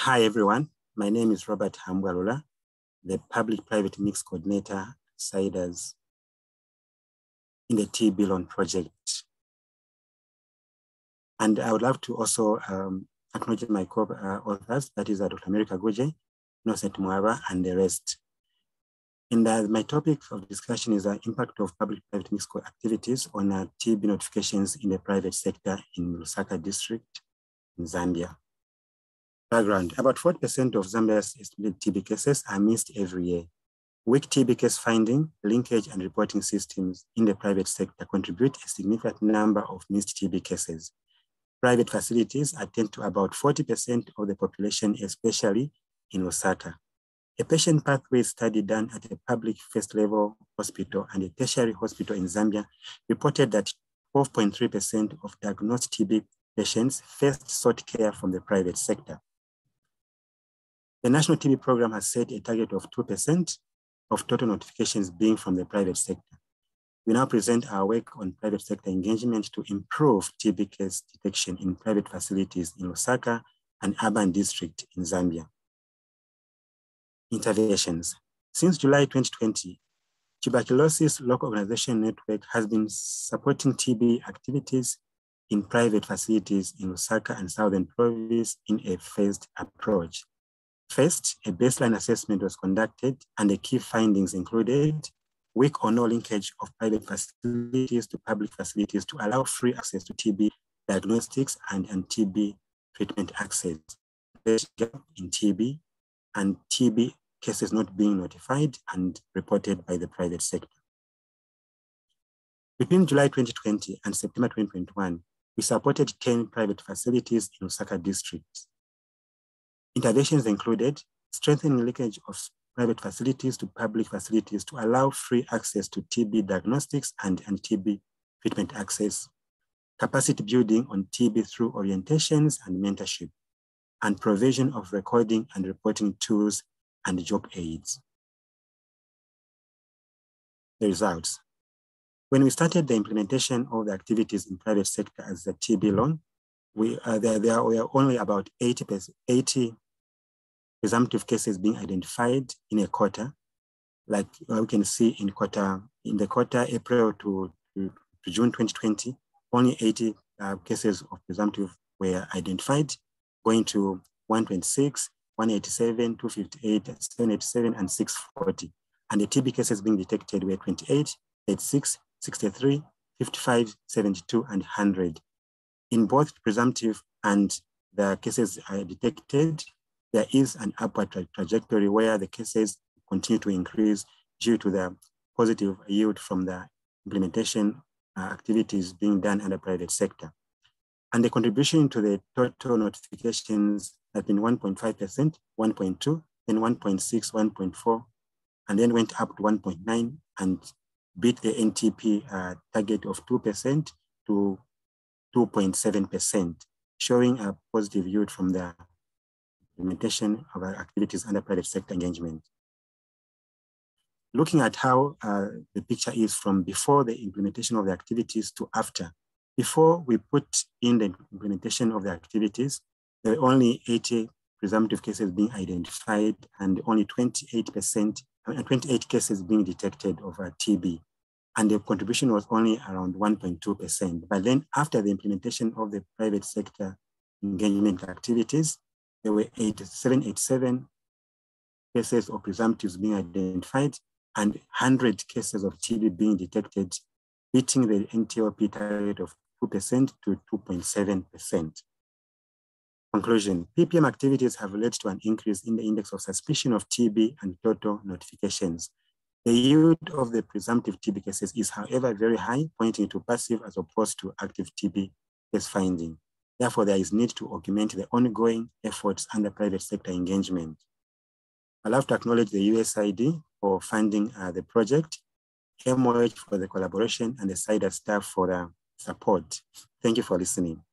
Hi, everyone. My name is Robert Hambwalula, the Public-Private Mix Coordinator CIDAS in the TB Loan Project. And I would love to also acknowledge my co-authors, that is Dr. Kaguie, Mwaha, and the rest. And my topic of discussion is the impact of public-private mixed activities on TB notifications in the private sector in Lusaka district in Zambia. Background: about 40% of Zambia's estimated TB cases are missed every year. Weak TB case finding, linkage, and reporting systems in the private sector contribute a significant number of missed TB cases. Private facilities attend to about 40% of the population, especially in Lusaka. A patient pathway study done at a public first-level hospital and a tertiary hospital in Zambia reported that 12.3% of diagnosed TB patients first sought care from the private sector. The National TB Program has set a target of 2% of total notifications being from the private sector. We now present our work on private sector engagement to improve TB case detection in private facilities in Lusaka and urban district in Zambia. Interventions. Since July 2020, Tuberculosis Local Organization Network has been supporting TB activities in private facilities in Lusaka and Southern Province in a phased approach. First, a baseline assessment was conducted and the key findings included weak or no linkage of private facilities to public facilities to allow free access to TB diagnostics and TB treatment access. There's a gap in TB and TB cases not being notified and reported by the private sector. Between July 2020 and September 2021, we supported 10 private facilities in Lusaka district. Interventions included strengthening linkage of private facilities to public facilities to allow free access to TB diagnostics and TB treatment access, capacity building on TB through orientations and mentorship, and provision of recording and reporting tools and job aids. The results. When we started the implementation of the activities in private sector as a TB loan, there were only about 80 presumptive cases being identified in a quarter. Like we can see in the quarter April to June 2020, only 80 cases of presumptive were identified, going to 126, 187, 258, 787, and 640. And the TB cases being detected were 28, 86, 63, 55, 72, and 100. In both presumptive and the cases detected, there is an upward trajectory where the cases continue to increase due to the positive yield from the implementation activities being done in the private sector. And the contribution to the total notifications has been 1.5%, 1.2, then 1.6, 1.4, and then went up to 1.9 and beat the NTP target of 2% to 2.7%, showing a positive yield from the implementation of our activities under private sector engagement. Looking at how the picture is from before the implementation of the activities to after. Before we put in the implementation of the activities, there were only 80 presumptive cases being identified and only 28 cases being detected of TB. And the contribution was only around 1.2%. But then after the implementation of the private sector engagement activities, there were 87 cases of presumptives being identified and 100 cases of TB being detected, beating the NTOP target of 2% to 2.7%. Conclusion: PPM activities have led to an increase in the index of suspicion of TB and total notifications. The yield of the presumptive TB cases is, however, very high, pointing to passive as opposed to active TB case finding. Therefore, there is need to augment the ongoing efforts under private sector engagement. I'd love to acknowledge the USAID for funding the project, MOH for the collaboration, and the CIDAS staff for the support. Thank you for listening.